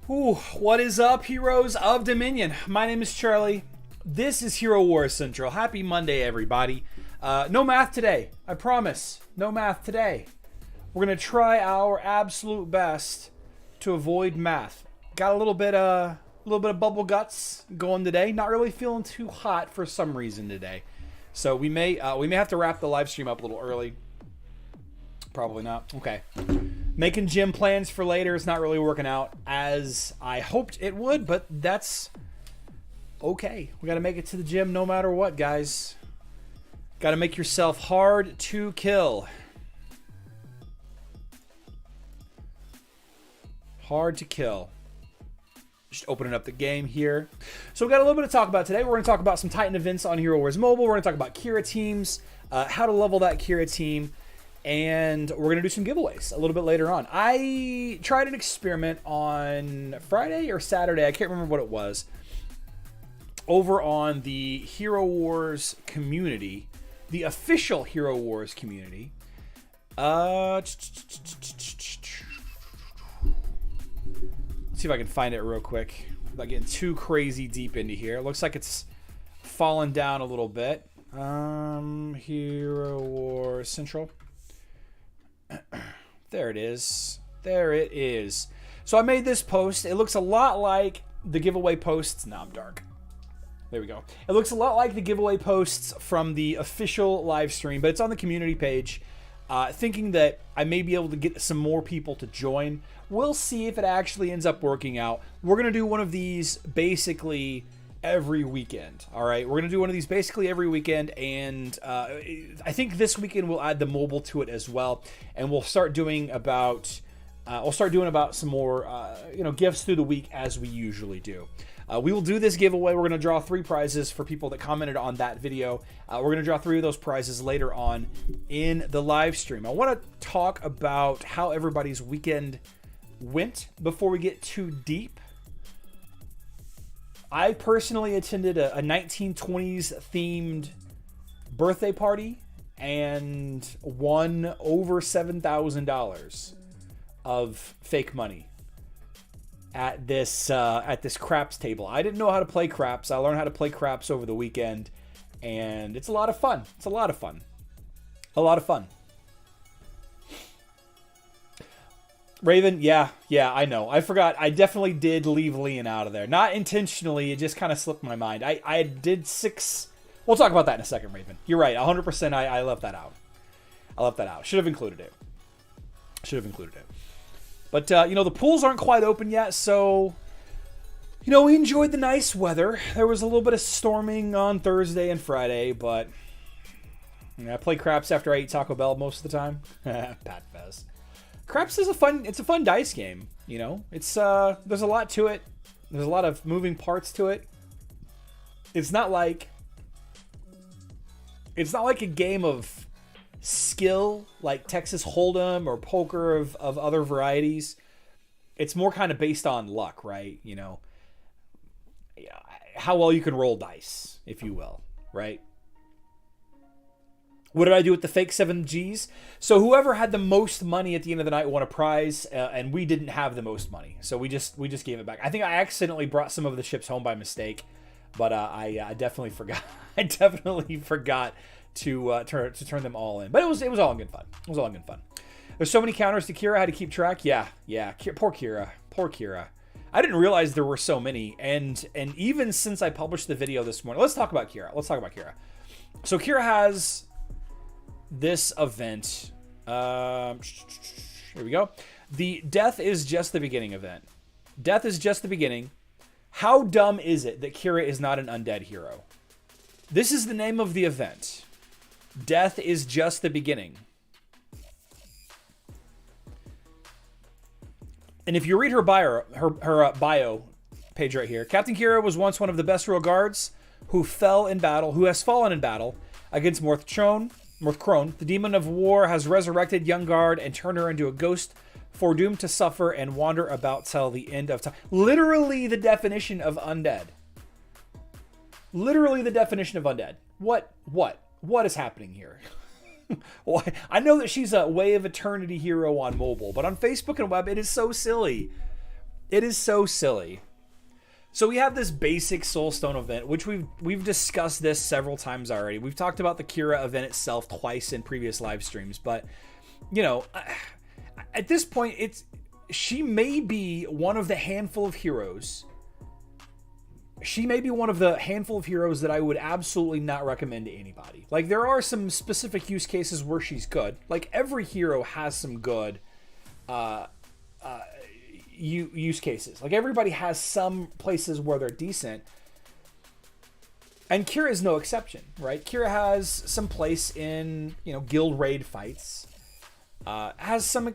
Ooh, what is up, heroes of Dominion? My name is Charlie. This is Hero Wars Central. Happy Monday, everybody. No math today. I promise. No math today. We're going to try our absolute best to avoid math. Got a little bit of bubble guts going today. Not really feeling too hot for some reason today. So we may have to wrap the live stream up a little early. Probably not. Okay. Making gym plans for later. It's not really working out as I hoped it would, but that's okay. We got to make it to the gym no matter what, guys. Got to make yourself hard to kill. Hard to kill. Just opening up the game here. So we got a little bit to talk about today. We're going to talk about some Titan events on Hero Wars Mobile. We're going to talk about Keira teams, how to level that Keira team, and we're going to do some giveaways a little bit later on. I tried an experiment on Friday or Saturday. I can't remember what it was. Over on the Hero Wars community, the official Hero Wars community. Let's see if I can find it real quick without getting too crazy deep into here. It looks like it's fallen down a little bit. Hero Wars Central. There it is. There it is. So I made this post. It looks a lot like the giveaway posts. Now I'm dark. There we go. It looks a lot like the giveaway posts from the official live stream, but it's on the community page. Thinking that I may be able to get some more people to join. We'll see if it actually ends up working out. We're going to do one of these basically every weekend. All right, we're gonna do one of these basically every weekend, and I think this weekend we'll add the mobile to it as well, and we'll start doing about some more gifts through the week as we usually do. We will do this giveaway. We're gonna draw 3 prizes for people that commented on that video. We're gonna draw 3 of those prizes later on in the live stream. I want to talk about how everybody's weekend went before we get too deep. I personally attended a 1920s themed birthday party and won over $7,000 of fake money at this craps table. I didn't know how to play craps. I learned how to play craps over the weekend, and it's a lot of fun. It's a lot of fun. A lot of fun. Raven, yeah, I know. I forgot. I definitely did leave Leon out of there. Not intentionally. It just kind of slipped my mind. I did 6... We'll talk about that in a second, Raven. You're right. 100% I left that out. I left that out. Should have included it. But, the pools aren't quite open yet, so... we enjoyed the nice weather. There was a little bit of storming on Thursday and Friday, but... I play craps after I eat Taco Bell most of the time. Pat Fez. Craps is a fun dice game, It's there's a lot to it. There's a lot of moving parts to it. It's not like a game of skill like Texas Hold'em or poker of other varieties. It's more kind of based on luck, right? How well you can roll dice, if you will, right? What did I do with the fake 7Gs? So whoever had the most money at the end of the night won a prize, and we didn't have the most money, so we just gave it back. I think I accidentally brought some of the chips home by mistake, but I definitely forgot. I definitely forgot to turn them all in. But it was all in good fun. It was all in good fun. There's so many counters to Keira. I had to keep track. Yeah. Poor Keira. I didn't realize there were so many, and even since I published the video this morning, let's talk about Keira. So Keira has this event. Here we go. The Death is Just the Beginning event. Death is just the beginning. How dumb is it that Keira is not an undead hero? This is the name of the event. Death is just the beginning. And if you read her bio page right here, Captain Keira was once one of the best royal guards who has fallen in battle against Morthkrone. The demon of war has resurrected young guard and turned her into a ghost, foredoomed to suffer and wander about till the end of time. Literally the definition of undead. Literally the definition of undead. What is happening here? Why? I know that she's a Way of Eternity hero on mobile, but on Facebook and web, it is so silly. It is so silly. So we have this basic Soulstone event, which we've discussed this several times already. We've talked about the Keira event itself twice in previous live streams, but you know, at this point, she may be one of the handful of heroes. She may be one of the handful of heroes that I would absolutely not recommend to anybody. Like, there are some specific use cases where she's good. Like, every hero has some good use cases. Like, everybody has some places where they're decent. And Keira is no exception, right? Keira has some place in, you know, guild raid fights. Has some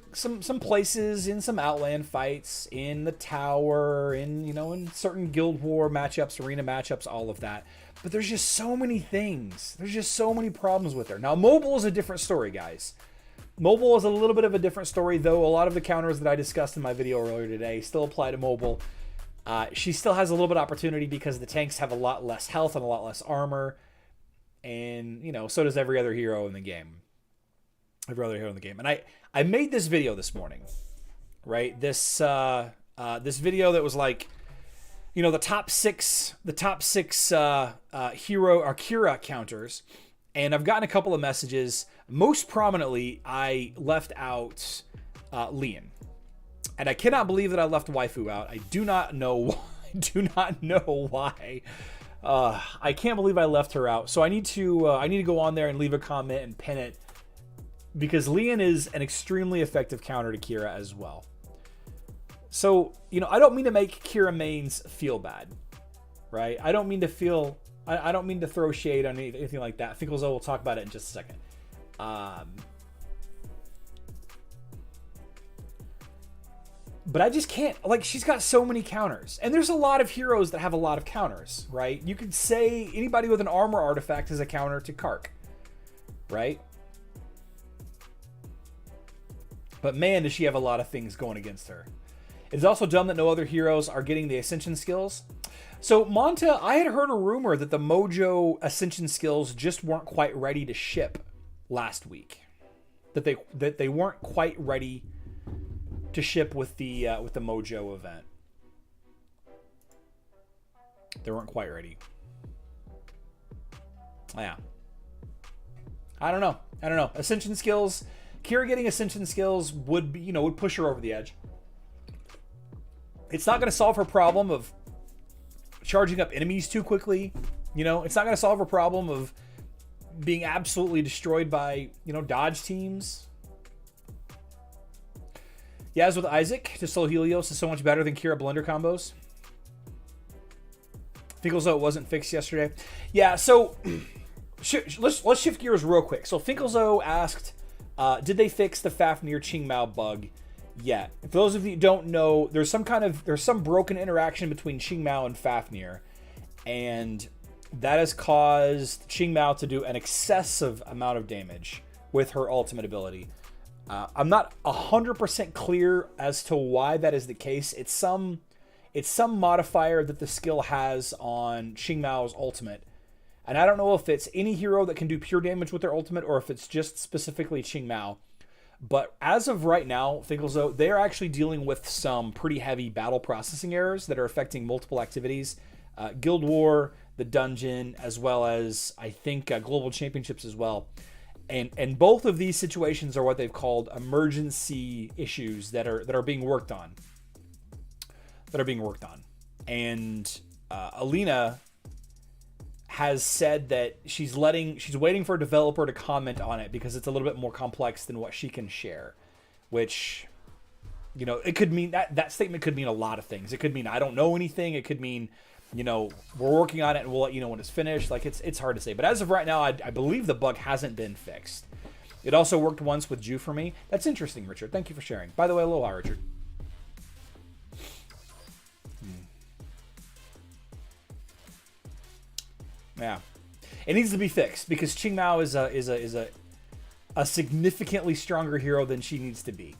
places in some Outland fights, in the tower, in, you know, in certain guild war matchups, arena matchups, all of that. But there's just so many things. There's just so many problems with her. Now, mobile is a different story, guys. Mobile is a little bit of a different story, though. A lot of the counters that I discussed in my video earlier today still apply to mobile. She still has a little bit of opportunity because the tanks have a lot less health and a lot less armor. And, you know, so does every other hero in the game. And I made this video this morning, right? This video that was like, you know, the top six hero or Keira counters, and I've gotten a couple of messages. Most prominently, I left out Leon, and I cannot believe that I left Waifu out. I do not know why. I can't believe I left her out. So I need to go on there and leave a comment and pin it, because Leon is an extremely effective counter to Keira as well. So, you know, I don't mean to make Keira mains feel bad, right? I don't mean to throw shade on anything like that. Finkelzo will talk about it in just a second. But I just can't, like, she's got so many counters. And there's a lot of heroes that have a lot of counters, right? You could say anybody with an armor artifact is a counter to Kark, right? But man, does she have a lot of things going against her. It's also dumb that no other heroes are getting the Ascension skills. So, Monta, I had heard a rumor that the Mojo Ascension skills just weren't quite ready to ship last week. That they weren't quite ready to ship with the Mojo event. They weren't quite ready. Yeah. I don't know. Ascension skills. Keira getting Ascension skills would be, would push her over the edge. It's not going to solve her problem of charging up enemies too quickly. It's not going to solve her problem of being absolutely destroyed by, dodge teams. Yeah, as with Isaac, to Soul Helios is so much better than Keira blender combos. Finkelzo wasn't fixed yesterday. Yeah, so let's shift gears real quick. So Finkelzo asked, did they fix the Fafnir Qingmao bug yet? For those of you who don't know, there's some broken interaction between Qingmao and Fafnir, and that has caused Qingmao to do an excessive amount of damage with her ultimate ability. I'm not 100% clear as to why that is the case. It's some modifier that the skill has on Qingmao's ultimate. And I don't know if it's any hero that can do pure damage with their ultimate or if it's just specifically Qingmao. But as of right now, Finkelzo, they are actually dealing with some pretty heavy battle processing errors that are affecting multiple activities. Guild War, the dungeon, as well as, I think, Global Championships as well. And both of these situations are what they've called emergency issues that are being worked on. And Alina has said that she's waiting for a developer to comment on it because it's a little bit more complex than what she can share. Which, it could mean that statement could mean a lot of things. It could mean I don't know anything. It could mean, we're working on it and we'll let you know when it's finished. Like, it's hard to say. But as of right now, I believe the bug hasn't been fixed. It also worked once with Ju for me. That's interesting, Richard. Thank you for sharing. By the way, aloha, Richard. Yeah. It needs to be fixed because Qingmao is a significantly stronger hero than she needs to be.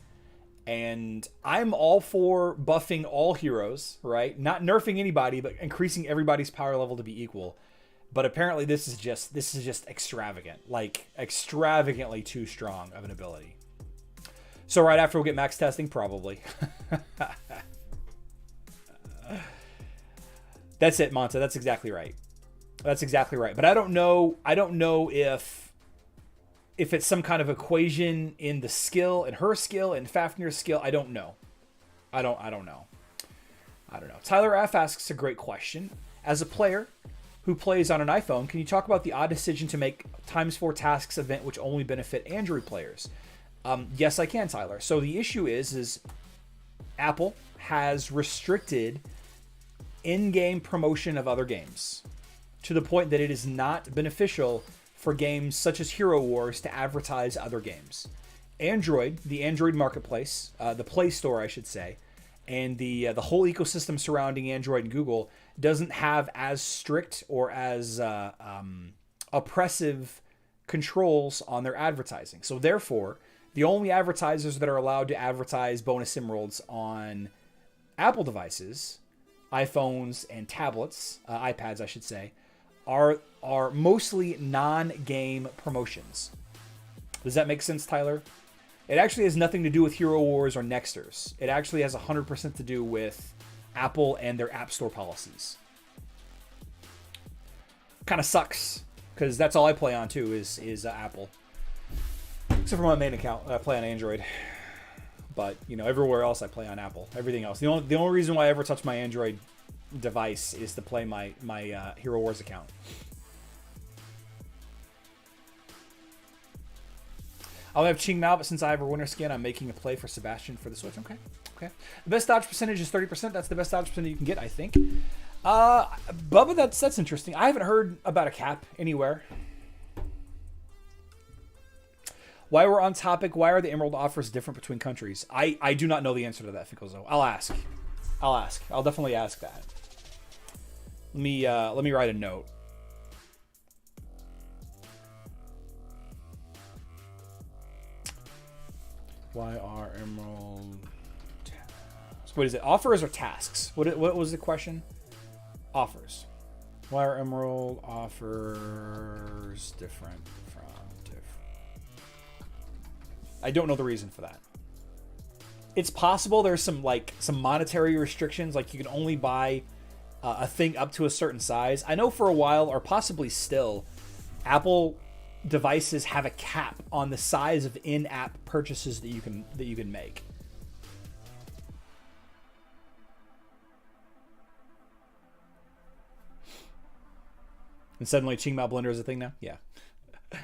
And I'm all for buffing all heroes, right? Not nerfing anybody, but increasing everybody's power level to be equal. But apparently this is just extravagant. Like, extravagantly too strong of an ability. So right after we'll get max testing, probably. That's it, Monta. That's exactly right. That's exactly right. But I don't know if it's some kind of equation in the skill, in her skill, in Fafnir's skill. I don't know. I don't know. Tyler F asks a great question. As a player who plays on an iPhone, can you talk about the odd decision to make ×4 tasks event which only benefit Android players? Yes, I can, Tyler. So the issue is Apple has restricted in-game promotion of other games to the point that it is not beneficial for games such as Hero Wars to advertise other games. Android, the Android marketplace, the Play Store, I should say, and the whole ecosystem surrounding Android and Google doesn't have as strict or as oppressive controls on their advertising. So therefore, the only advertisers that are allowed to advertise bonus emeralds on Apple devices, iPhones and tablets, iPads, I should say, are mostly non-game promotions. Does that make sense, Tyler? It actually has nothing to do with Hero Wars or Nexters. It actually has 100% to do with Apple and their App Store policies. Kind of sucks, because that's all I play on too is Apple. Except for my main account, I play on Android. But, you know, everywhere else I play on Apple. Everything else. The only reason why I ever touch my Android device is to play my Hero Wars account. I'll have Ching Mao, but since I have a winner skin, I'm making a play for Sebastian for the Switch. Okay. The best dodge percentage is 30%. That's the best dodge percentage you can get, I think. Bubba, that's interesting. I haven't heard about a cap anywhere. While we're on topic, why are the Emerald offers different between countries? I do not know the answer to that, Ficklezo. I'll ask. I'll definitely ask that. Let me write a note. Why are Emerald tasks? What is it? Offers or tasks? What was the question? Offers. Why are Emerald offers different from different? I don't know the reason for that. It's possible there's some monetary restrictions, like you can only buy a thing up to a certain size. I know for a while, or possibly still, Apple devices have a cap on the size of in-app purchases that you can make. And suddenly Qingmao Blender is a thing now? Yeah.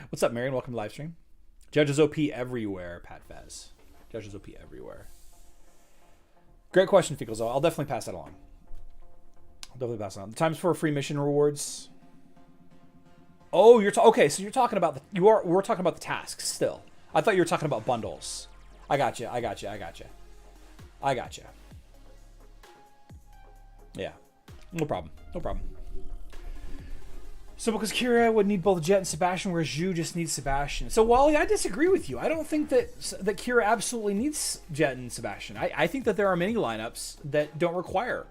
What's up, Marion? Welcome to live stream. Judges OP everywhere, Pat Fez. Judges OP everywhere. Great question, Ficklezo. I'll definitely pass that along. The ×4 free mission rewards. Oh, okay. So you're talking about we're talking about the tasks still. I thought you were talking about bundles. I got you. Yeah, no problem. So because Keira would need both Jet and Sebastian, whereas Zhu just needs Sebastian. So Wally, I disagree with you. I don't think that Keira absolutely needs Jet and Sebastian. I think that there are many lineups that don't require.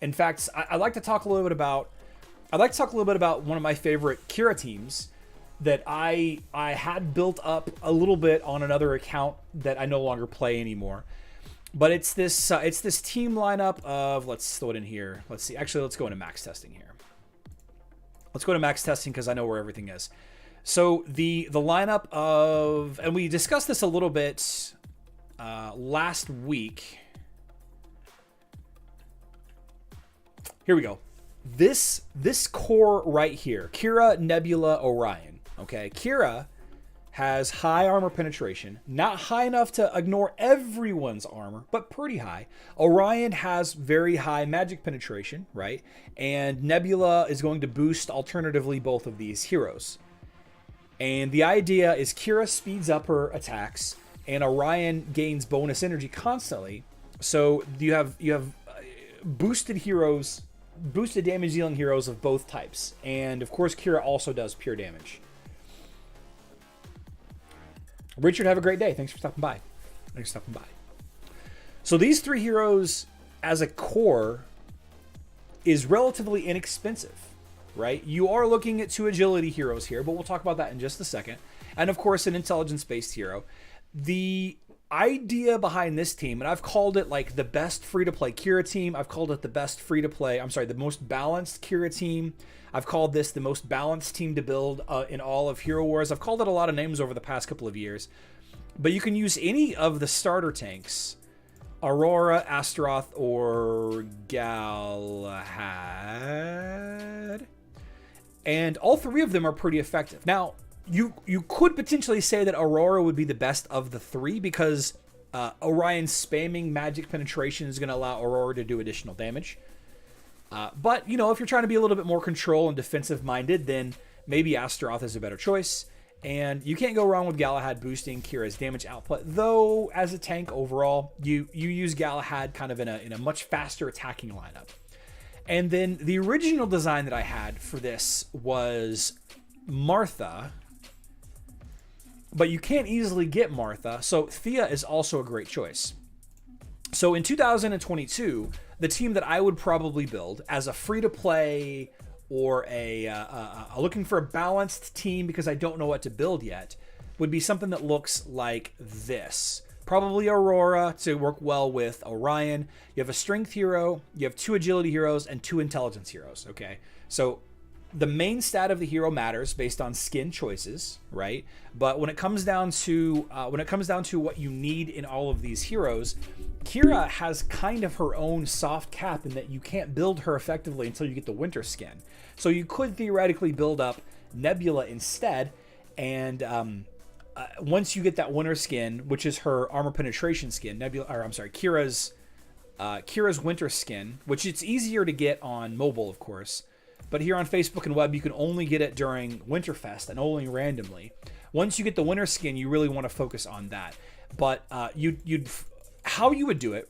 In fact, I'd like to talk a little bit about one of my favorite Keira teams that I had built up a little bit on another account that I no longer play anymore. But it's this team lineup of, let's throw it in here. Let's see. Actually, let's go into max testing here. Let's go to max testing because I know where everything is. So the lineup of, and we discussed this a little bit last week. Here we go. This core right here, Keira, Nebula, Orion. Okay, Keira has high armor penetration, not high enough to ignore everyone's armor, but pretty high. Orion has very high magic penetration, right? And Nebula is going to boost alternatively both of these heroes. And the idea is Keira speeds up her attacks and Orion gains bonus energy constantly. So you have boosted heroes, boosted damage dealing heroes of both types. And of course Keira also does pure damage. Richard, have a great day. Thanks for stopping by. So these three heroes as a core is relatively inexpensive, right? You are looking at 2 agility heroes here, but we'll talk about that in just a second. And of course, an intelligence-based hero. The idea behind this team, and I've called it like the best free-to-play Keira team. I've called it the best free-to-play, the most balanced Keira team. I've called this the most balanced team to build in all of Hero Wars. I've called it a lot of names over the past couple of years. But you can use any of the starter tanks, Aurora, Astaroth, or Galahad. And all three of them are pretty effective. Now, you could potentially say that Aurora would be the best of the three because Orion spamming magic penetration is going to allow Aurora to do additional damage. But, if you're trying to be a little bit more control and defensive minded, then maybe Astaroth is a better choice. And you can't go wrong with Galahad boosting Keira's damage output, though as a tank overall, you use Galahad kind of in a much faster attacking lineup. And then the original design that I had for this was Martha, but you can't easily get Martha, so Thea is also a great choice. So in 2022, the team that I would probably build as a free-to-play or looking for a balanced team because I don't know what to build yet would be something that looks like this. Probably Aurora to work well with Orion. You have a strength hero, you have 2 agility heroes, and 2 intelligence heroes, okay? So the main stat of the hero matters based on skin choices, right? But when it comes down to what you need in all of these heroes, Keira has kind of her own soft cap in that you can't build her effectively until you get the winter skin. So you could theoretically build up Nebula instead, and once you get that winter skin, which is her armor penetration skin, Keira's winter skin, which it's easier to get on mobile, of course. But here on Facebook and web, you can only get it during Winterfest and only randomly. Once you get the winter skin, you really want to focus on that. But how you would do it,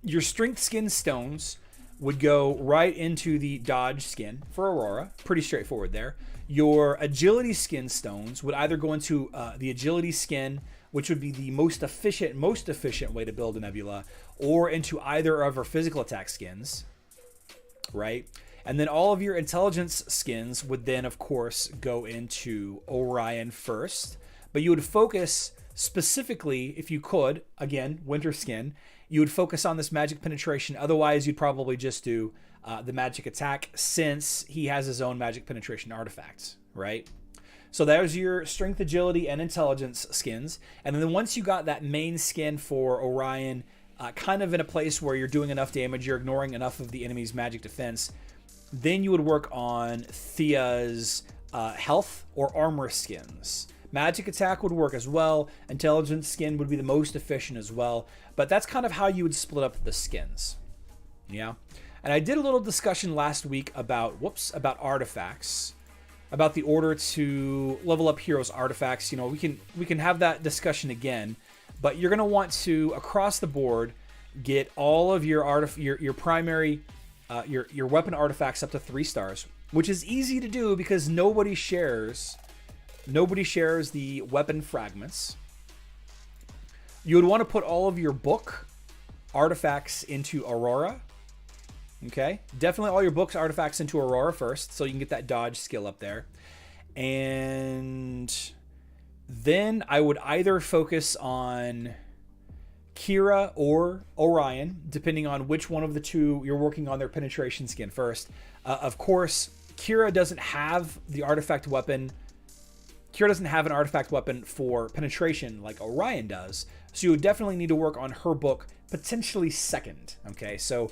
your strength skin stones would go right into the dodge skin for Aurora. Pretty straightforward there. Your agility skin stones would either go into the agility skin, which would be the most efficient way to build a Nebula, or into either of her physical attack skins, right? And then all of your intelligence skins would then, of course, go into Orion first. But you would focus specifically, if you could, again, winter skin, you would focus on this magic penetration. Otherwise, you'd probably just do the magic attack since he has his own magic penetration artifacts, right? So there's your strength, agility, and intelligence skins. And then once you got that main skin for Orion, kind of in a place where you're doing enough damage, you're ignoring enough of the enemy's magic defense, then you would work on Thea's health or armor skins. Magic attack would work as well. Intelligence skin would be the most efficient as well. But that's kind of how you would split up the skins. Yeah. And I did a little discussion last week about artifacts, about the order to level up heroes' artifacts. We can have that discussion again. But you're going to want to, across the board, get all of your primary your weapon artifacts up to 3 stars, which is easy to do because nobody shares the weapon fragments. You would want to put all of your book artifacts into Aurora. Okay, definitely all your books artifacts into Aurora first, so you can get that dodge skill up there. And then I would either focus on Keira or Orion, depending on which one of the two you're working on their penetration skin first. Of course, Keira doesn't have the artifact weapon. Keira doesn't have an artifact weapon for penetration like Orion does, so you would definitely need to work on her book potentially second. Okay, so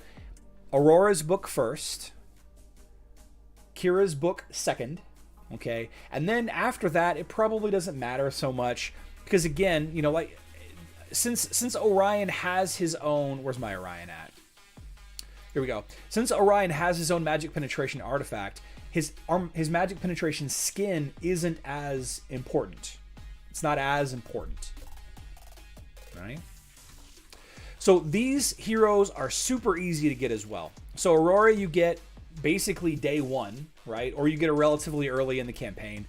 Aurora's book first, Keira's book second. Okay, and then after that, it probably doesn't matter so much because again, since Orion has his own... Where's my Orion at? Here we go. Since Orion has his own magic penetration artifact, his magic penetration skin isn't as important. It's not as important. Right? So these heroes are super easy to get as well. So Aurora you get basically day 1, right? Or you get it relatively early in the campaign.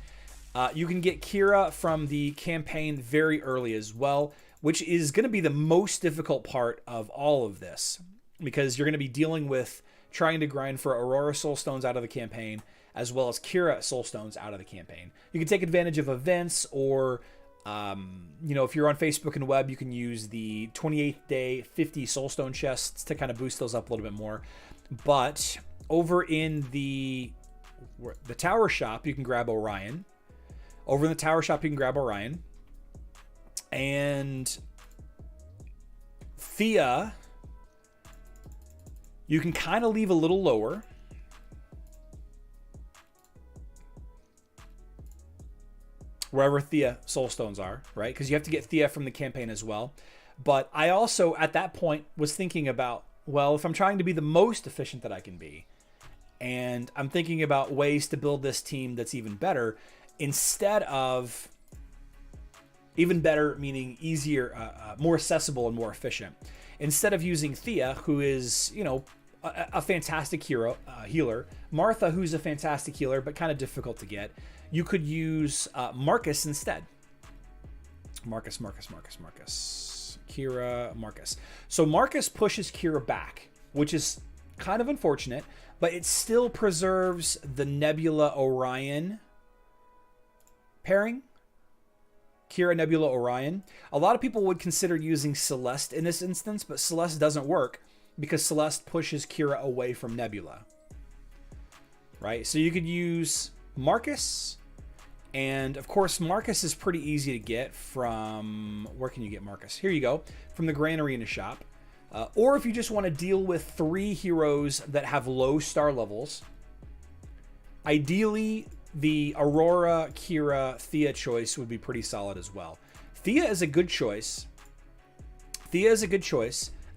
You can get Keira from the campaign very early as well, which is going to be the most difficult part of all of this because you're going to be dealing with trying to grind for Aurora Soul Stones out of the campaign as well as Keira Soul Stones out of the campaign. You can take advantage of events or You know, if you're on Facebook and web, you can use the 28th day 50 soulstone chests to kind of boost those up a little bit more. But over in the tower shop, you can grab Orion. Over in the tower shop, you can grab Orion. And Thea, you can kind of leave a little lower. Wherever Thea soulstones are, right? Because you have to get Thea from the campaign as well. But I also, at that point, was thinking about, well, if I'm trying to be the most efficient that I can be, and I'm thinking about ways to build this team that's even better, instead of, even better meaning easier, more accessible and more efficient, instead of using Thea, who is, you know, a fantastic healer, Martha, who's a fantastic healer, but kind of difficult to get, you could use Marcus instead. Marcus. Keira, Marcus. So Marcus pushes Keira back, which is kind of unfortunate, but it still preserves the Nebula Orion pairing. Keira, Nebula, Orion. A lot of people would consider using Celeste in this instance, but Celeste doesn't work because Celeste pushes Keira away from Nebula. Right? So you could use Marcus. And of course, Marcus is pretty easy to get from, where can you get Marcus? Here you go, from the Grand Arena shop. Or if you just want to deal with 3 heroes that have low star levels, ideally the Aurora, Keira, Thea choice would be pretty solid as well. Thea is a good choice.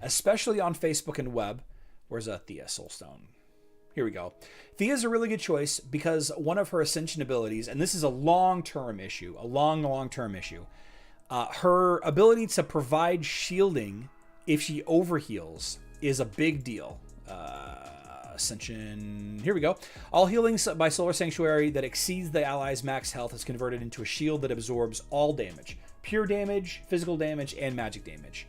Especially on Facebook and web. Where's a Thea Soulstone? Here we go. Thea is a really good choice because one of her ascension abilities, and this is a long-term issue, her ability to provide shielding if she overheals is a big deal. Ascension, here we go. All healing by Solar Sanctuary that exceeds the ally's max health is converted into a shield that absorbs all damage. Pure damage, physical damage, and magic damage.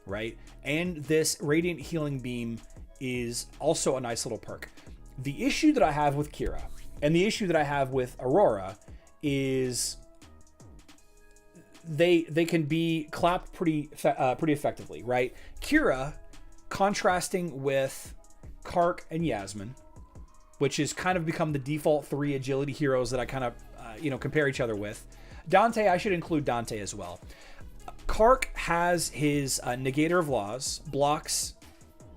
Right? And this Radiant Healing Beam is also a nice little perk. The issue that I have with Keira and the issue that I have with Aurora is they can be clapped pretty effectively, right? Keira contrasting with Kark and Yasmin, which has kind of become the default 3 agility heroes that I kind of compare each other with. Dante, I should include Dante as well. Kark has his Negator of Laws, blocks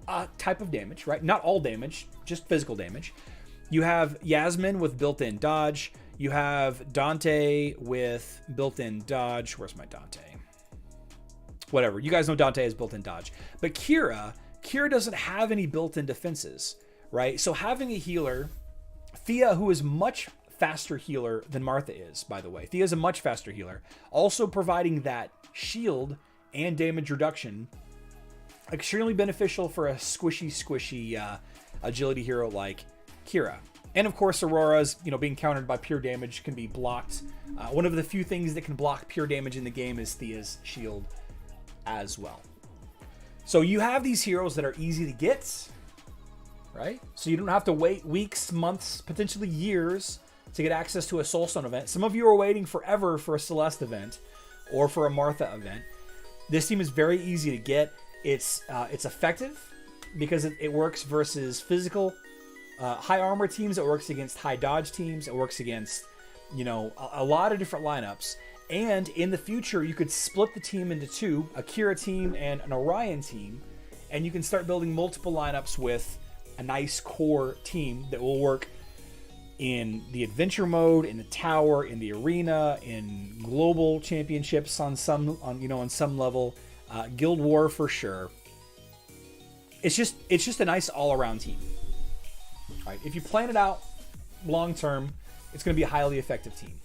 a type of damage, right? Not all damage, just physical damage. You have Yasmin with built-in dodge. You have Dante with built-in dodge. Where's my Dante? Whatever. You guys know Dante has built-in dodge. But Keira doesn't have any built-in defenses, right? So having a healer, Thea, who is much faster healer than Martha is, by the way. Thea is a much faster healer. Also providing that shield and damage reduction. Extremely beneficial for a squishy agility hero like Keira. And of course, Aurora's, being countered by pure damage can be blocked. One of the few things that can block pure damage in the game is Thea's shield as well. So you have these heroes that are easy to get, right? So you don't have to wait weeks, months, potentially years to get access to a Soulstone event. Some of you are waiting forever for a Celeste event or for a Martha event. This team is very easy to get. It's effective because it works versus physical high armor teams. It works against high dodge teams. It works against, a lot of different lineups. And in the future, you could split the team into 2, a Keira team and an Orion team, and you can start building multiple lineups with a nice core team that will work in the adventure mode, in the tower, in the arena, in global championships on some level. Guild War for sure. It's just a nice all-around team. All right, if you plan it out long term, it's going to be a highly effective team.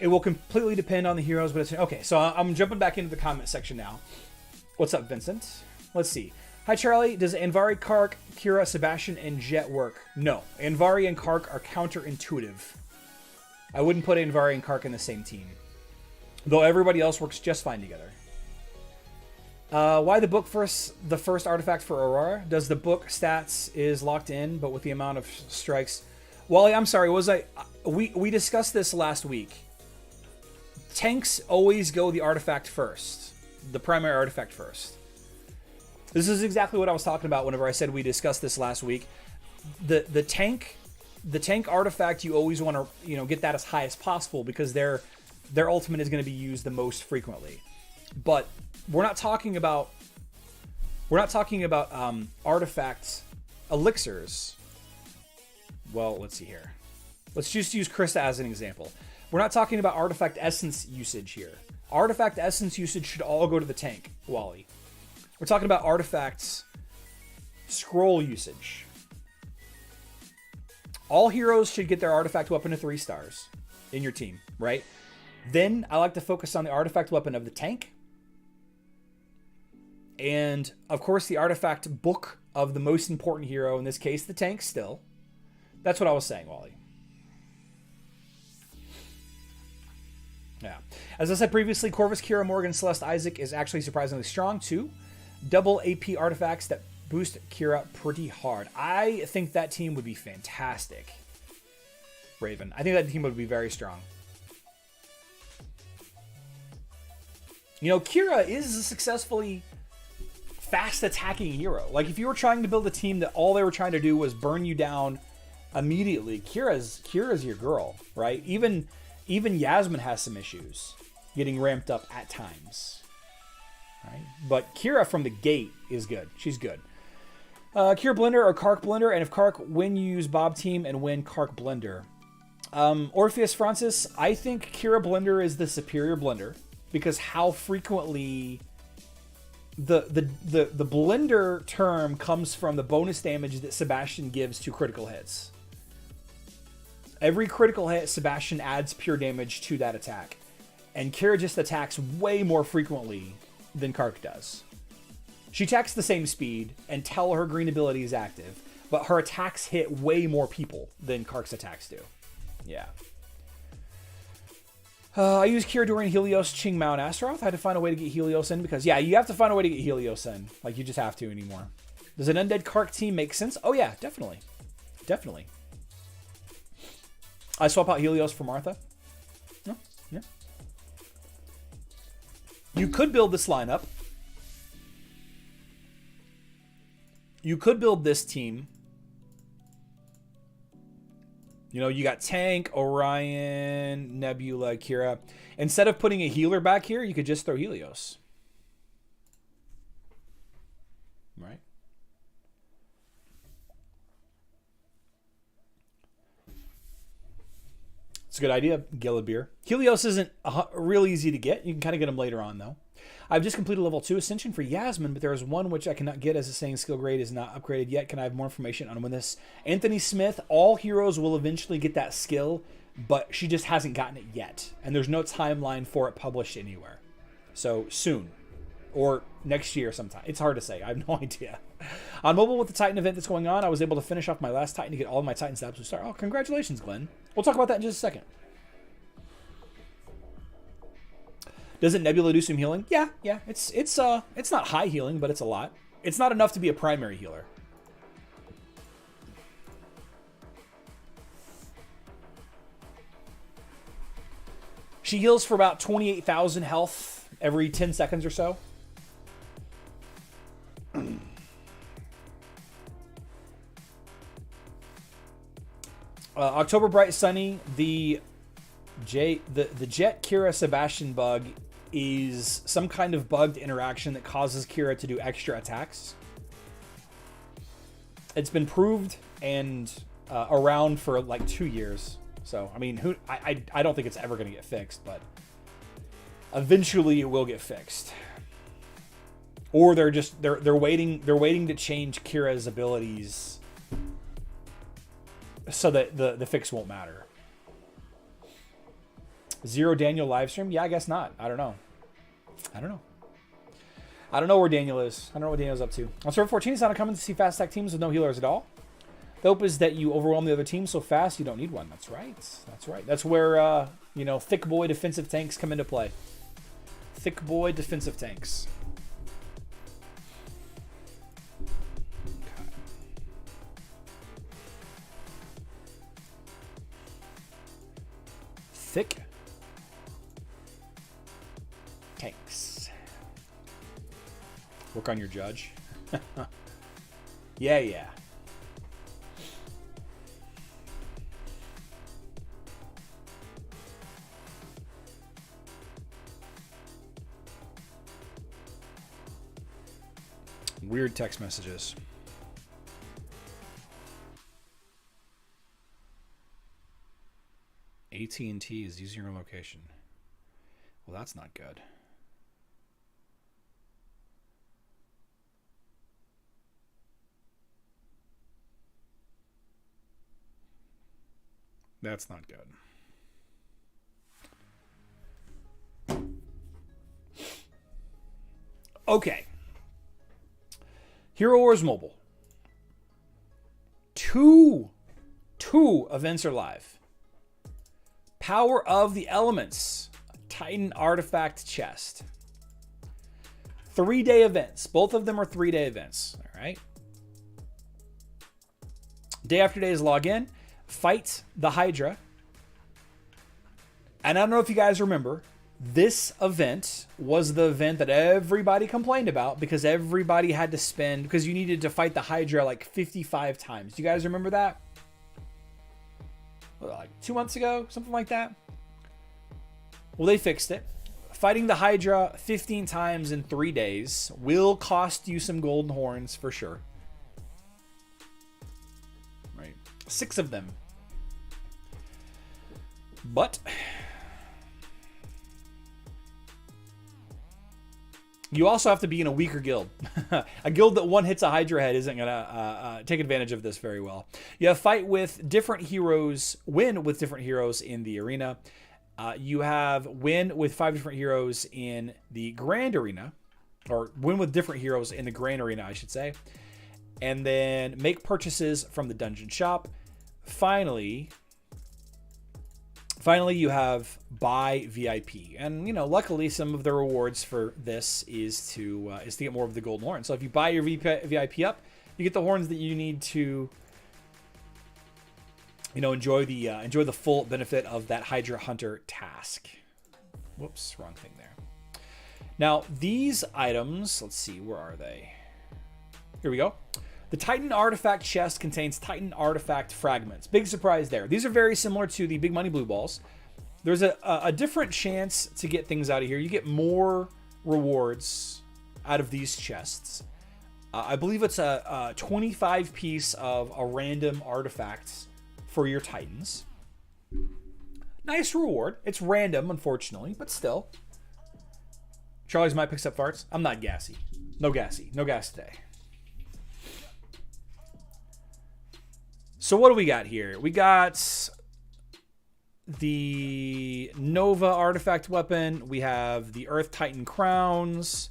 It will completely depend on the heroes, but it's okay. So I'm jumping back into the comment section now. What's up, Vincent? Let's see. Hi, Charlie. Does Anvari, Kark, Keira, Sebastian, and Jet work? No. Anvari and Kark are counterintuitive. I wouldn't put Anvari and Kark in the same team. Though everybody else works just fine together. Why the book first? The first artifact for Aurora? Does the book stats is locked in, but with the amount of strikes? Wally, I'm sorry. We discussed this last week. tanks always go the artifact first, the primary artifact first. This is exactly what I was talking about whenever I said we discussed this last week. The tank artifact, you always want to get that as high as possible because their ultimate is going to be used the most frequently. But we're not talking about artifacts, elixirs. Well, let's see here. Let's just use Krista as an example. We're not talking about artifact essence usage here. Artifact essence usage should all go to the tank, Wally. We're talking about artifacts scroll usage. All heroes should get their artifact weapon to 3 stars in your team, right? Then I like to focus on the artifact weapon of the tank. And of course the artifact book of the most important hero, in this case the tank still. That's what I was saying, Wally. Yeah. As I said previously, Corvus, Keira, Morgan, Celeste, Isaac is actually surprisingly strong too. Double AP artifacts that boost Keira pretty hard. I think that team would be fantastic. Raven. I think that team would be very strong. Keira is a successfully fast attacking hero. Like if you were trying to build a team that all they were trying to do was burn you down immediately, Kira's your girl, right? Even Yasmin has some issues getting ramped up at times. Right? But Keira from the gate is good. She's good. Keira Blender or Kark Blender, and if Kark, when you use Bob Team and when Kark Blender. Orpheus Francis, I think Keira Blender is the superior blender because how frequently the blender term comes from the bonus damage that Sebastian gives to critical hits. Every critical hit, Sebastian adds pure damage to that attack. And Keira just attacks way more frequently than Kark does. She attacks the same speed until her green ability is active, but her attacks hit way more people than Kark's attacks do. Yeah. I used Keira during Helios, Ching Mao, and Astaroth. I had to find a way to get Helios in because, yeah, you have to find a way to get Helios in. Like, you just have to anymore. Does an Undead Kark team make sense? Oh, yeah, definitely. Definitely. I swap out Helios for Martha. No, yeah. You could build this lineup. You could build this team. You got Tank, Orion, Nebula, Keira. Instead of putting a healer back here, you could just throw Helios. Right? It's a good idea, Gillibir. Helios isn't real easy to get. You can kind of get them later on, though. I've just completed level 2 Ascension for Yasmin, but there is one which I cannot get as it's saying skill grade is not upgraded yet. Can I have more information on when this? Anthony Smith, all heroes will eventually get that skill, but she just hasn't gotten it yet. And there's no timeline for it published anywhere. So soon. Or next year sometime. It's hard to say. I have no idea. On mobile with the Titan event that's going on, I was able to finish off my last Titan to get all of my Titans to absolute star. Oh, congratulations, Glenn. We'll talk about that in just a second. Doesn't Nebula do some healing? Yeah. It's not high healing, but it's a lot. It's not enough to be a primary healer. She heals for about 28,000 health every 10 seconds or so. October Bright Sunny, the Jet Keira Sebastian bug is some kind of bugged interaction that causes Keira to do extra attacks. It's been proved and around for like 2 years. So, I mean, I don't think it's ever going to get fixed, but eventually it will get fixed. Or they're waiting to change Kira's abilities so that the fix won't matter. Zero Daniel livestream? Yeah, I guess not. I don't know. I don't know where Daniel is. I don't know what Daniel's up to. On server 14, it's not uncommon to see fast attack teams with no healers at all. The hope is that you overwhelm the other team so fast you don't need one. That's right. That's right. That's where, thick boy defensive tanks come into play. Thick boy defensive tanks. Thick Work on your judge. Yeah, yeah. Weird text messages. AT&T is using your location. Well, that's not good. That's not good. Okay. Hero Wars Mobile. Two events are live. Power of the Elements. Titan Artifact Chest. 3-day events. Both of them are 3-day events. All right. Day after day is log in. Fight the Hydra. And I don't know if you guys remember, this event was the event that everybody complained about because everybody had to spend, because you needed to fight the Hydra like 55 times. Do you guys remember that? Like 2 months ago, something like that. Well, they fixed it. Fighting the Hydra 15 times in 3 days will cost you some golden horns for sure. Right. 6 of them. But you also have to be in a weaker guild. A guild that one hits a Hydra head isn't going to take advantage of this very well. You have fight with different heroes, win with different heroes in the arena. You have win with 5 different heroes in the Grand Arena, or win with different heroes in the Grand Arena, I should say. And then make purchases from the dungeon shop. Finally, you have buy VIP, and luckily some of the rewards for this is to get more of the golden horn. So if you buy your VIP up, you get the horns that you need to enjoy the full benefit of that Hydra Hunter task. Whoops, wrong thing there. Now these items, let's see, where are they? Here we go. The Titan Artifact Chest contains Titan Artifact Fragments. Big surprise there. These are very similar to the Big Money Blue Balls. There's a different chance to get things out of here. You get more rewards out of these chests. I believe it's a 25 piece of a random artifact for your Titans. Nice reward. It's random, unfortunately, but still. Charlie's mic picks up farts. I'm not gassy. No gassy. No gas today. So what do we got here? We got the Nova artifact weapon. We have the Earth Titan crowns.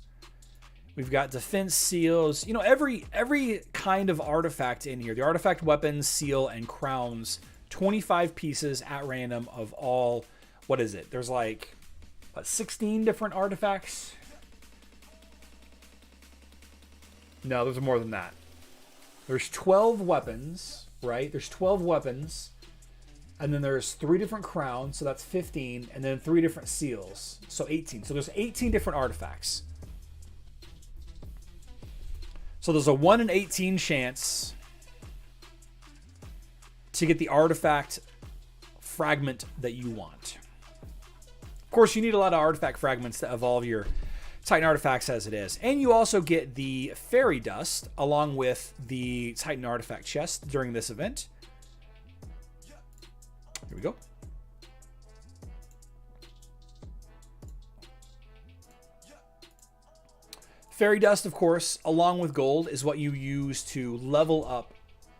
We've got defense seals. Every kind of artifact in here. The artifact weapons, seal, and crowns. 25 pieces at random of all. What is it? There's like 16 different artifacts. No, there's more than that. There's 12 weapons. Right? There's 12 weapons, and then there's 3 different crowns, so that's 15, and then 3 different seals, so 18. So there's 18 different artifacts. So there's a 1 in 18 chance to get the artifact fragment that you want. Of course, you need a lot of artifact fragments to evolve your Titan artifacts as it is. And you also get the fairy dust along with the Titan artifact chest during this event. Here we go. Fairy dust, of course, along with gold, is what you use to level up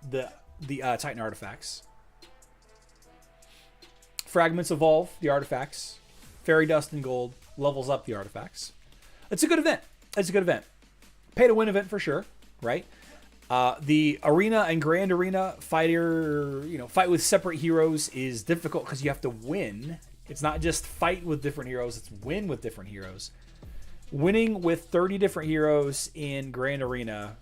the Titan artifacts. Fragments evolve the artifacts. Fairy dust and gold levels up the artifacts. It's a good event. It's a good event. Pay to win event for sure, right? The arena and Grand Arena fight with separate heroes is difficult because you have to win. It's not just fight with different heroes, it's win with different heroes. Winning with 30 different heroes in Grand Arena,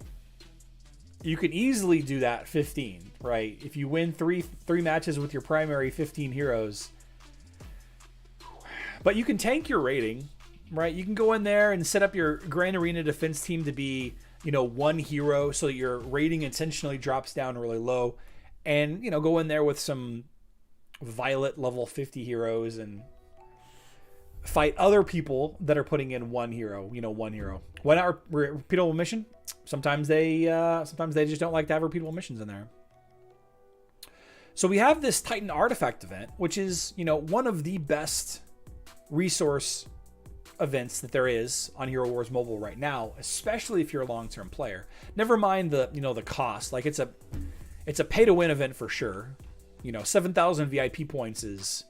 you can easily do that 15, right? If you win three matches with your primary 15 heroes. But you can tank your rating. right? You can go in there and set up your Grand Arena defense team to be, you know, 1 hero so that your rating intentionally drops down really low. And, you know, go in there with some Violet level 50 heroes and fight other people that are putting in 1 hero, you know, 1 hero. Why not repeatable mission? Sometimes they just don't like to have repeatable missions in there. So we have this Titan Artifact event, which is, you know, one of the best resource events that there is on Hero Wars Mobile right now, especially if you're a long-term player. Never mind the, you know, the cost. Like it's a pay-to-win event for sure. You know, 7,000 VIP points is...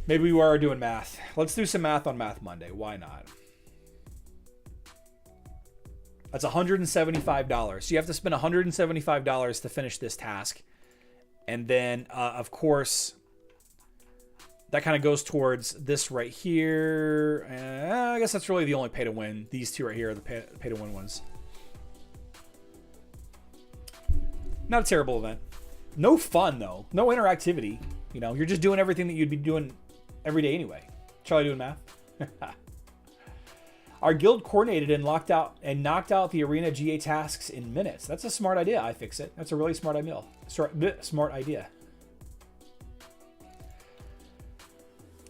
Maybe we are doing math. Let's do some math on Math Monday. Why not? That's $175. So you have to spend $175 to finish this task. And then, of course, that kind of goes towards this right here. I guess that's really the only pay-to-win. These two right here are the pay-to-win ones. Not a terrible event. No fun, though. No interactivity. You know, you're just doing everything that you'd be doing every day anyway. Charlie doing math. Our guild coordinated and knocked out the arena GA tasks in minutes. That's a smart idea. I fix it. That's a really smart idea. Smart idea.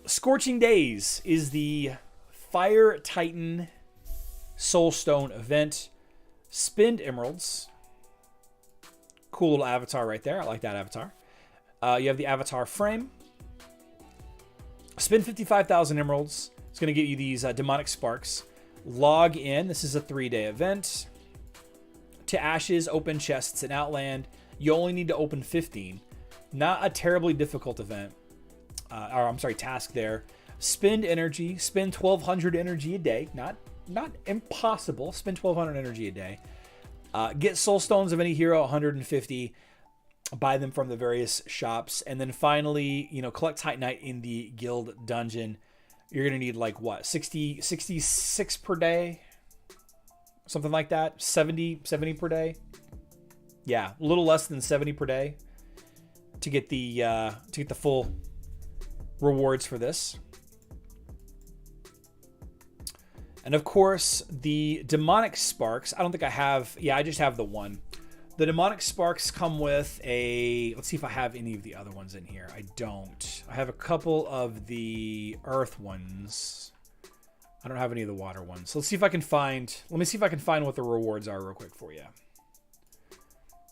Scorching Days is the Fire Titan Soulstone event. Spend emeralds. Cool little avatar right there. I like that avatar. You have the avatar frame. Spend 55,000 emeralds. It's going to get you these demonic sparks. Log in. This is a 3-day event. To Ashes, open chests in Outland. You only need to open 15. Not a terribly difficult event. Task there. Spend energy. Spend 1,200 energy a day. Not impossible. Spend 1,200 energy a day. Get soul stones of any hero, 150. Buy them from the various shops. And then finally, you know, collect Titanite in the guild dungeon. You're going to need like what? 66 per day? Something like that. 70 per day. Yeah, a little less than 70 per day to get the full rewards for this. And of course, the demonic sparks. I don't think I have. Yeah, I just have the one. The demonic sparks come with a... Let's see if I have any of the other ones in here. I don't. I have a couple of the earth ones. I don't have any of the water ones. So let's see if I can find... Let me see if I can find what the rewards are real quick for you.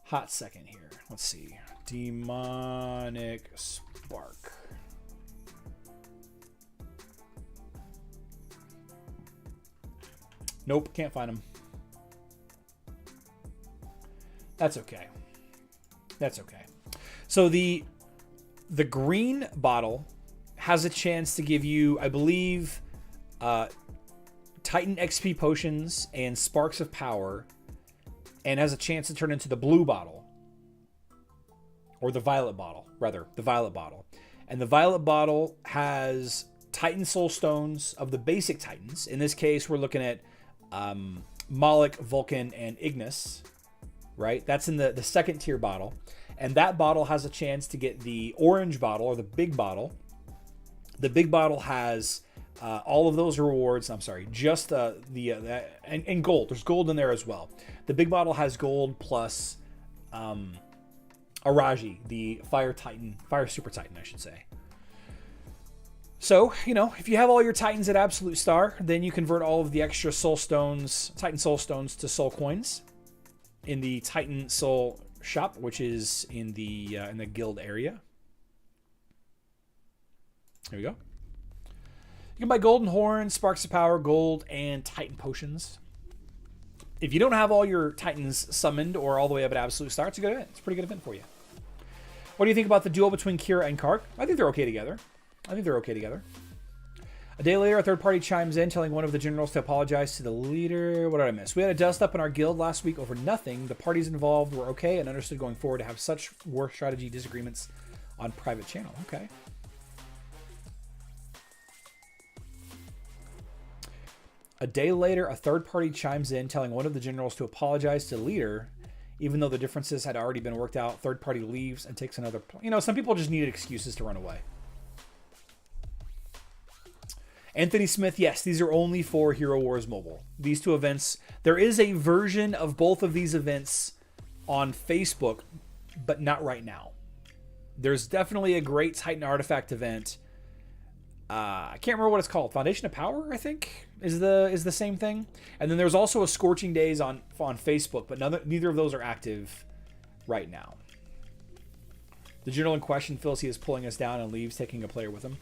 Hot second here. Let's see. Demonic spark. Nope, can't find them. That's okay. That's okay. So the green bottle has a chance to give you, I believe, Titan XP potions and sparks of power, and has a chance to turn into the blue bottle. Or the violet bottle, rather. The violet bottle. And the violet bottle has Titan Soul Stones of the basic Titans. In this case, we're looking at Moloch, Vulcan, and Ignis. Right? That's in the second tier bottle. And that bottle has a chance to get the orange bottle, or the big bottle. The big bottle has all of those rewards. I'm sorry, just and gold. There's gold in there as well. The big bottle has gold plus Araji, the Fire Super Titan, I should say. So, you know, if you have all your Titans at Absolute Star, then you convert all of the extra Soul Stones, Titan Soul Stones, to Soul Coins in the Titan Soul shop, which is in the guild area. Here we go. You can buy Golden Horn, Sparks of Power, Gold, and Titan Potions. If you don't have all your Titans summoned or all the way up at Absolute Star, it's a good event. It's a pretty good event for you. What do you think about the duel between Keira and Kark? I think they're okay together. A day later, a third party chimes in, telling one of the generals to apologize to the leader. What did I miss? We had a dust up in our guild last week over nothing. The parties involved were okay and understood going forward to have such war strategy disagreements on private channel. Okay. A day later, a third party chimes in, telling one of the generals to apologize to the leader, even though the differences had already been worked out. Third party leaves and takes another... You know, some people just needed excuses to run away. Anthony Smith, yes, these are only for Hero Wars Mobile. These two events, there is a version of both of these events on Facebook, but not right now. There's definitely a Great Titan Artifact event. I can't remember what it's called. Foundation of Power, I think, is the same thing. And then there's also a Scorching Days on Facebook, but neither of those are active right now. The general in question feels he is pulling us down and leaves, taking a player with him.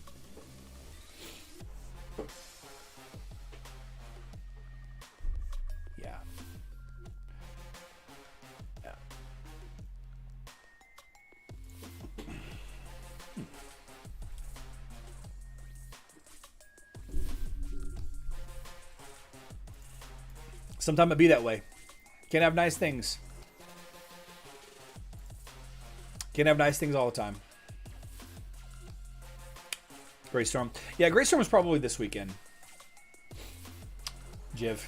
Yeah. Yeah. Sometimes it be that way. Can't have nice things. Can't have nice things all the time. Great Storm. Yeah, Great Storm is probably this weekend. Jiv.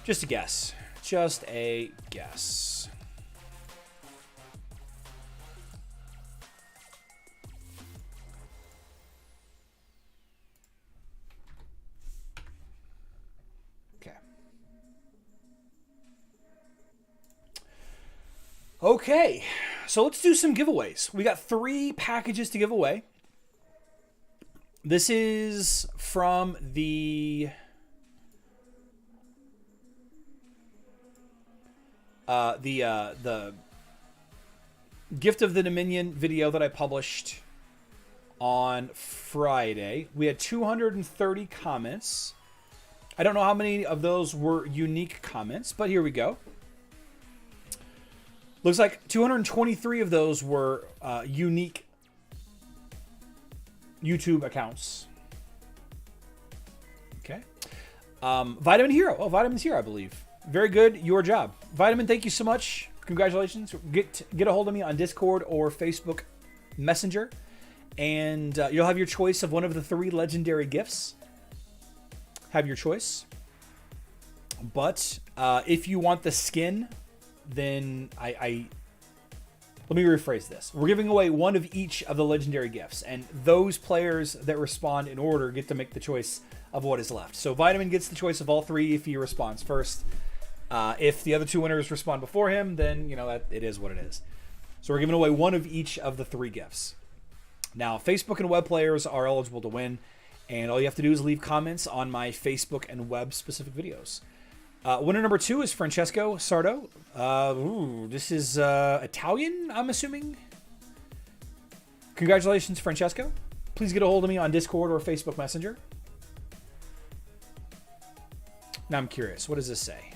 Just a guess. Just a guess. Okay, so let's do some giveaways. We got 3 packages to give away. This is from the Gift of the Dominion video that I published on Friday. We had 230 comments. I don't know how many of those were unique comments, but here we go. Looks like 223 of those were unique YouTube accounts. Okay. Vitamin Hero. Oh, Vitamin's here, I believe. Very good. Your job. Vitamin, thank you so much. Congratulations. Get a hold of me on Discord or Facebook Messenger. And you'll have your choice of one of the 3 legendary gifts. Have your choice. But if you want the skin, then let me rephrase this. We're giving away one of each of the legendary gifts, and those players that respond in order get to make the choice of what is left. So Vitamin gets the choice of all 3 if he responds first. If the other 2 winners respond before him, then that it is what it is. So we're giving away one of each of the 3 gifts. Now, Facebook and web players are eligible to win, and all you have to do is leave comments on my Facebook and web specific videos. Winner number 2 is Francesco Sardo. This is Italian, I'm assuming. Congratulations, Francesco. Please get a hold of me on Discord or Facebook Messenger. Now I'm curious. What does this say?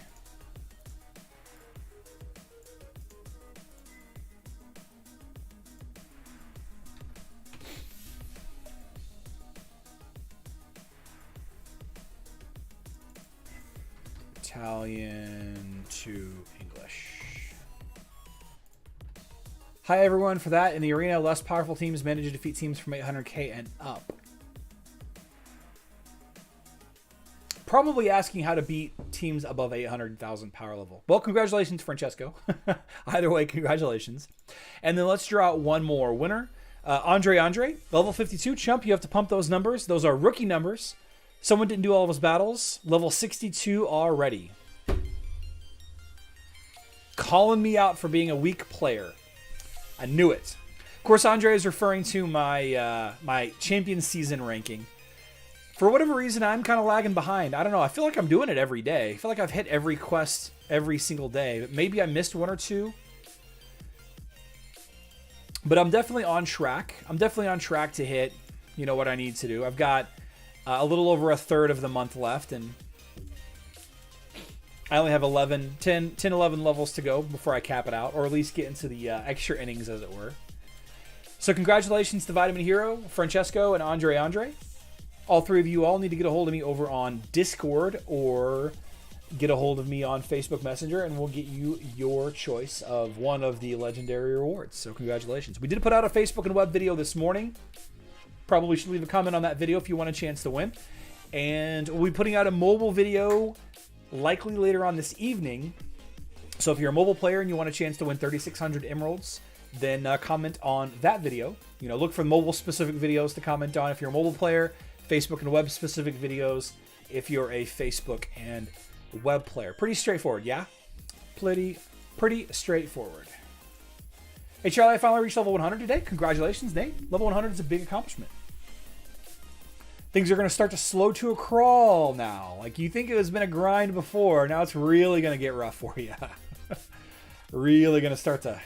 Italian to English. Hi everyone. For that, in the arena, less powerful teams manage to defeat teams from 800k and up. Probably asking how to beat teams above 800,000 power level. Well, congratulations, Francesco. Either way, congratulations. And then let's draw out one more winner. Andre, level 52. Chump, you have to pump those numbers. Those are rookie numbers. Someone didn't do all of his battles. Level 62 already. Calling me out for being a weak player. I knew it. Of course, Andre is referring to my my champion season ranking. For whatever reason, I'm kind of lagging behind. I don't know. I feel like I'm doing it every day. I feel like I've hit every quest every single day. But maybe I missed 1 or 2. But I'm definitely on track. I'm definitely on track to hit, what I need to do. I've got a little over a third of the month left, and I only have 10, 11 levels to go before I cap it out, or at least get into the extra innings, as it were. So congratulations to Vitamin Hero, Francesco, and Andre. All 3 of you all need to get a hold of me over on Discord or get a hold of me on Facebook Messenger, and we'll get you your choice of one of the legendary rewards. So congratulations. We did put out a Facebook and web video this morning. Probably should leave a comment on that video if you want a chance to win. And we'll be putting out a mobile video likely later on this evening. So if you're a mobile player and you want a chance to win 3,600 emeralds, then comment on that video. Look for mobile specific videos to comment on. If you're a mobile player, Facebook and web specific videos if you're a Facebook and web player. Pretty straightforward, yeah? Pretty straightforward. Hey Charlie, I finally reached level 100 today. Congratulations, Nate. Level 100 is a big accomplishment. Things are going to start to slow to a crawl now. Like, you think it has been a grind before, now it's really going to get rough for you. Really going to start to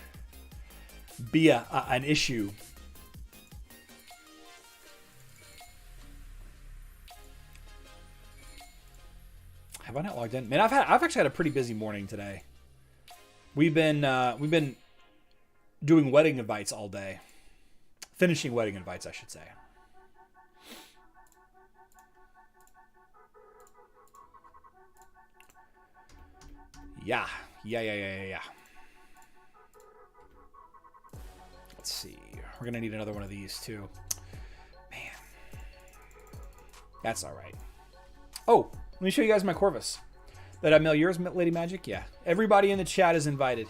be an issue. Have I not logged in? Man, I've actually had a pretty busy morning today. We've been doing wedding invites all day. Finishing wedding invites, I should say. Yeah. Let's see. We're going to need another one of these, too. Man. That's all right. Oh, let me show you guys my Corvus. Did I mail yours, Lady Magic? Yeah. Everybody in the chat is invited.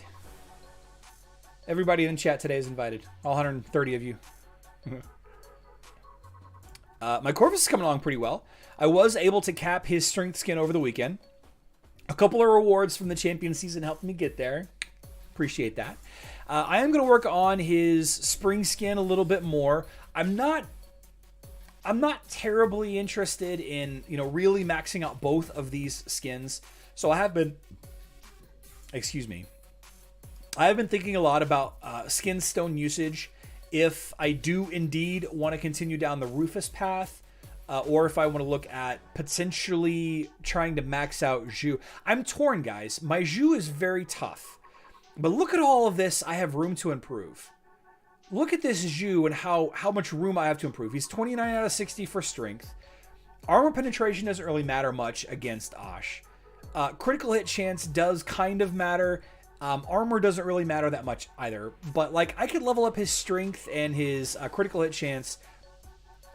Everybody in the chat today is invited. All 130 of you. My Corvus is coming along pretty well. I was able to cap his strength skin over the weekend. A couple of rewards from the champion season helped me get there. Appreciate that. I am going to work on his spring skin a little bit more. I'm not terribly interested in, really maxing out both of these skins. So I have been, I have been thinking a lot about skin stone usage. If I do indeed want to continue down the Rufus path, or if I want to look at potentially trying to max out Zhu. I'm torn, guys. My Zhu is very tough. But look at all of this. I have room to improve. Look at this Zhu and how much room I have to improve. He's 29 out of 60 for strength. Armor penetration doesn't really matter much against Ash. Critical hit chance does kind of matter. Armor doesn't really matter that much either. But like, I could level up his strength and his critical hit chance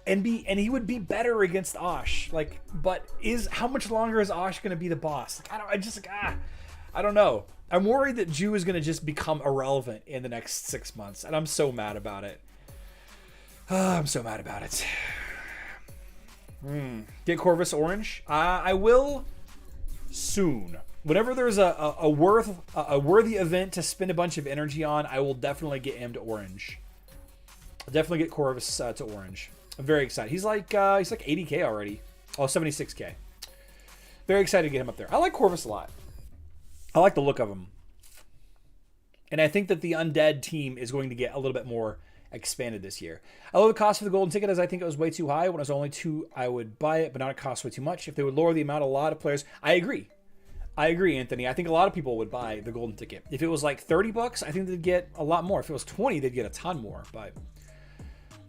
and he would be better against Ash. Like, but how much longer is Ash going to be the boss? Like, I don't know. I'm worried that Zhu is going to just become irrelevant in the next 6 months, and I'm so mad about it. I'm so mad about it. Get Corvus orange? I will soon. Whenever there's a worthy event to spend a bunch of energy on, I will definitely get him to orange. I'll definitely get Corvus to orange. I'm very excited. He's like 80k already. Oh, 76k. Very excited to get him up there. I like Corvus a lot. I like the look of him. And I think that the undead team is going to get a little bit more expanded this year. I love the cost of the golden ticket, as I think it was way too high. When it was only 2, I would buy it, but now it costs way too much. If they would lower the amount, a lot of players... I agree, Anthony. I think a lot of people would buy the golden ticket. If it was like 30 bucks, I think they'd get a lot more. If it was 20, they'd get a ton more. But,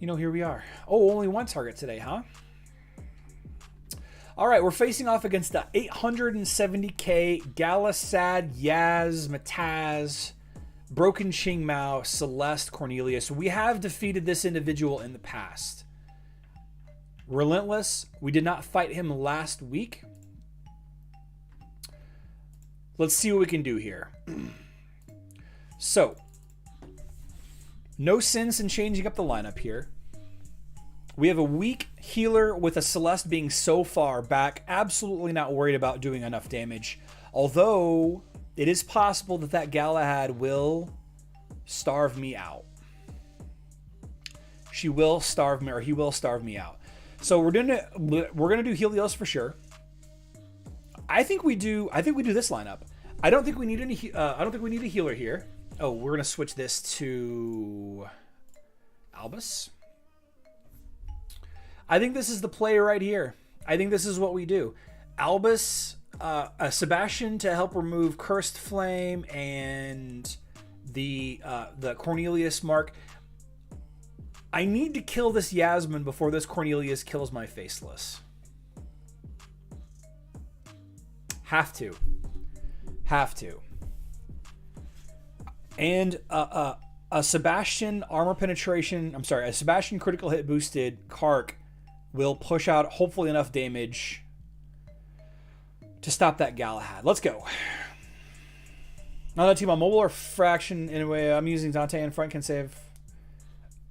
here we are. Oh, only one target today, huh? All right, we're facing off against the 870k Galasad, Yaz, Mataz, Broken Ching Mao, Celeste, Cornelius. We have defeated this individual in the past. Relentless. We did not fight him last week. Let's see what we can do here. So, no sense in changing up the lineup here. We have a weak healer with a Celeste being so far back. Absolutely not worried about doing enough damage. Although, it is possible that Galahad will starve me out. She will starve me, or he will starve me out. So we're gonna do Helios for sure. I think we do this lineup. I don't think we need a healer here. Oh, we're gonna switch this to Albus. I think this is the play right here. I think this is what we do. Albus, Sebastian to help remove Cursed Flame and the Cornelius mark. I need to kill this Yasmin before this Cornelius kills my Faceless. Have to. And a Sebastian armor penetration, a Sebastian critical hit boosted Kark will push out hopefully enough damage to stop that Galahad. Let's go. Now that team on mobile or fraction anyway, I'm using Dante and Frank can save.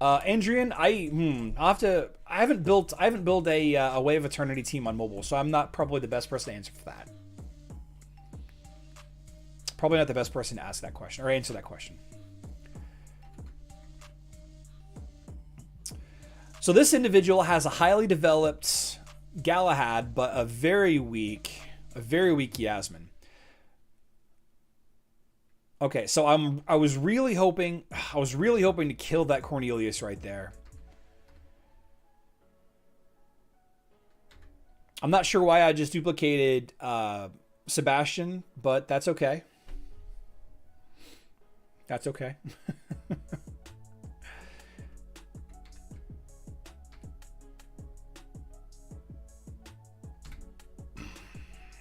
Andrian, I'll have to. I haven't built a Way of Eternity team on mobile, so I'm not probably the best person to answer for that. Probably not the best person to ask that question or answer that question. So this individual has a highly developed Galahad, but a very weak Yasmin. Okay, so I was really hoping to kill that Cornelius right there. I'm not sure why I just duplicated Sebastian, but that's okay. That's okay.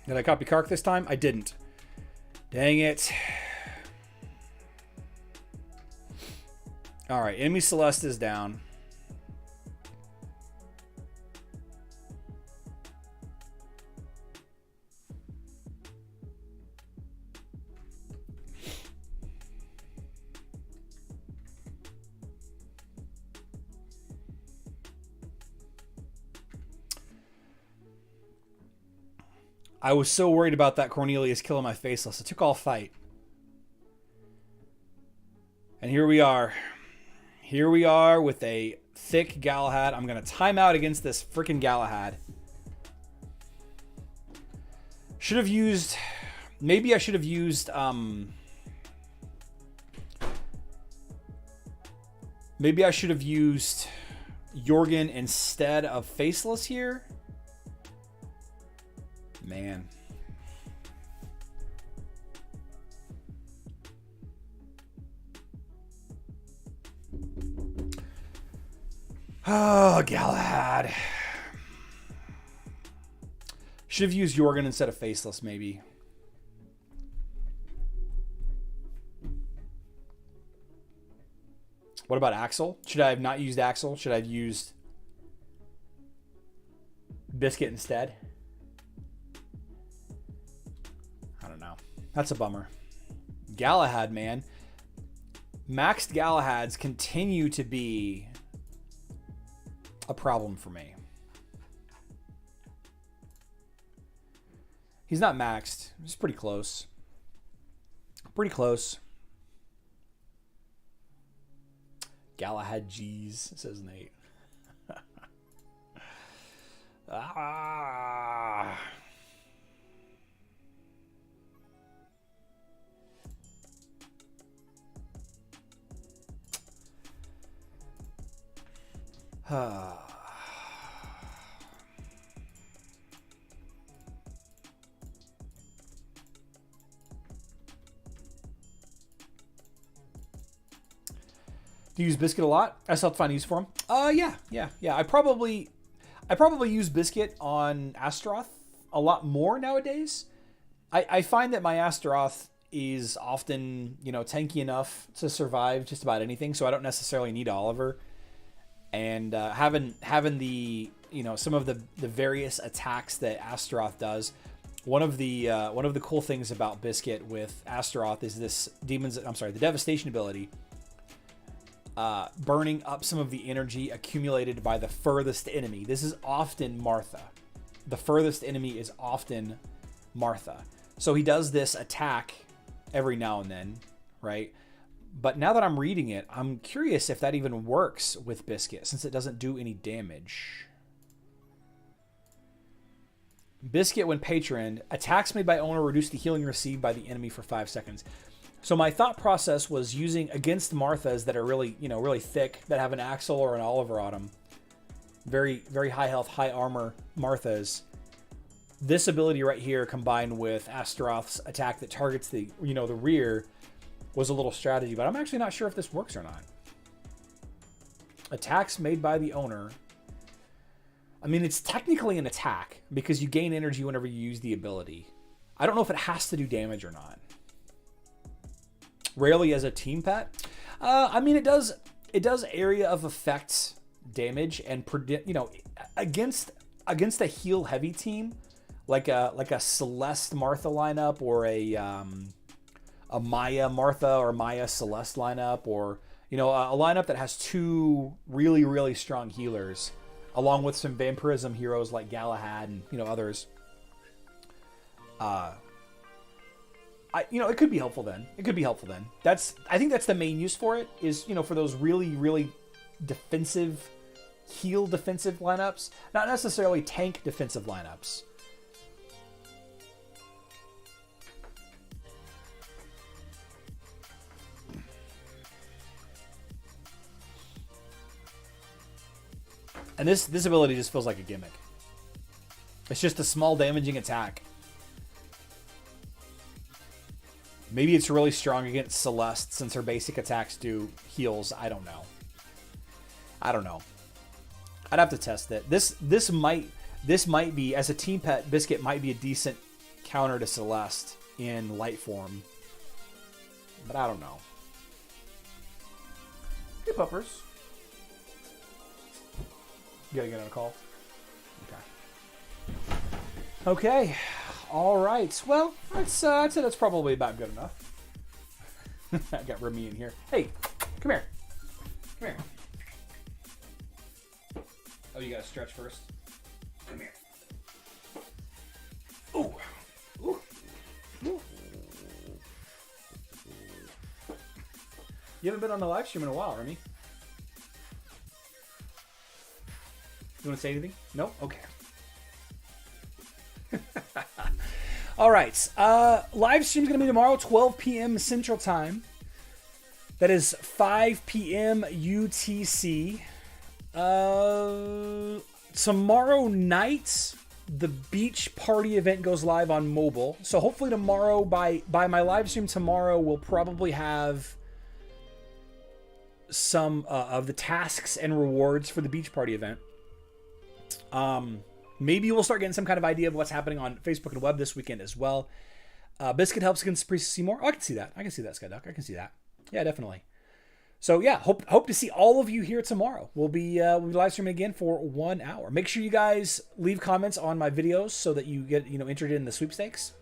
Did I copy Kark this time? I didn't. Dang it. All right, enemy Celeste is down. I was so worried about that Cornelius killing my Faceless. It took all fight. And here we are. Here we are with a thick Galahad. I'm going to time out against this freaking Galahad. Should have used... Maybe I should have used... Maybe I should have used Jorgen instead of Faceless here. Man. Oh, Galahad. Should have used Jorgen instead of Faceless, maybe. What about Axel? Should I have not used Axel? Should I have used Biscuit instead? I don't know. That's a bummer. Galahad, man. Maxed Galahads continue to be a problem for me. He's not maxed. He's pretty close. Pretty close. Galahad G's, says Nate. Ah. Do you use Biscuit a lot? I still have to find use for him. Yeah. I probably use Biscuit on Astaroth a lot more nowadays. I find that my Astaroth is often, tanky enough to survive just about anything, so I don't necessarily need Oliver. And having the some of the various attacks that Astaroth does. One of the cool things about Biscuit with Astaroth is the Devastation ability. Burning up some of the energy accumulated by the furthest enemy. This is often Martha. The furthest enemy is often Martha. So he does this attack every now and then, right? But now that I'm reading it, I'm curious if that even works with Biscuit, since it doesn't do any damage. Biscuit, when patroned, attacks made by owner reduce the healing received by the enemy for 5 seconds. So my thought process was using against Marthas that are really, really thick, that have an Axel or an Oliver on them. Very, very high health, high armor Marthas. This ability right here, combined with Astaroth's attack that targets the rear, was a little strategy, but I'm actually not sure if this works or not. Attacks made by the owner. I mean, it's technically an attack because you gain energy whenever you use the ability. I don't know if it has to do damage or not. Rarely as a team pet. I mean, it does area of effect damage and against a heal heavy team like a Celeste Martha lineup or a Maya Martha or Maya Celeste lineup, or You know, a lineup that has 2 really, really strong healers, along with some vampirism heroes like Galahad and, you know, others. You know, it could be helpful then. It could be helpful then. I think that's the main use for it, is, you know, for those really, really defensive, heal defensive lineups, not necessarily tank defensive lineups. And this ability just feels like a gimmick. It's just a small damaging attack. Maybe it's really strong against Celeste since her basic attacks do heals. I don't know. I'd have to test it. This might be, as a team pet, Biscuit might be a decent counter to Celeste in light form. But I don't know. Hey, puppers. You gotta get on a call. Okay. All right. Well, I'd say that's probably about good enough. I got Remy in here. Hey, come here. Come here. Oh, you gotta stretch first? Come here. Ooh. Ooh. Ooh. You haven't been on the live stream in a while, Remy. You want to say anything? No? Okay. All right. Live stream is going to be tomorrow, 12 p.m. Central Time. That is 5 p.m. UTC. Tomorrow night, the beach party event goes live on mobile. So hopefully tomorrow, by my live stream tomorrow, we'll probably have some of the tasks and rewards for the beach party event. Maybe we'll start getting some kind of idea of what's happening on Facebook and web this weekend as well. Biscuit helps against Priest Seymour. Oh, I can see that. I can see that, Skyduck. I can see that. Yeah, definitely. So yeah, hope to see all of you here tomorrow. We'll be live streaming again for 1 hour. Make sure you guys leave comments on my videos so that you get entered in the sweepstakes.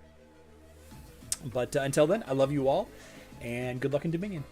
But until then, I love you all, and good luck in Dominion.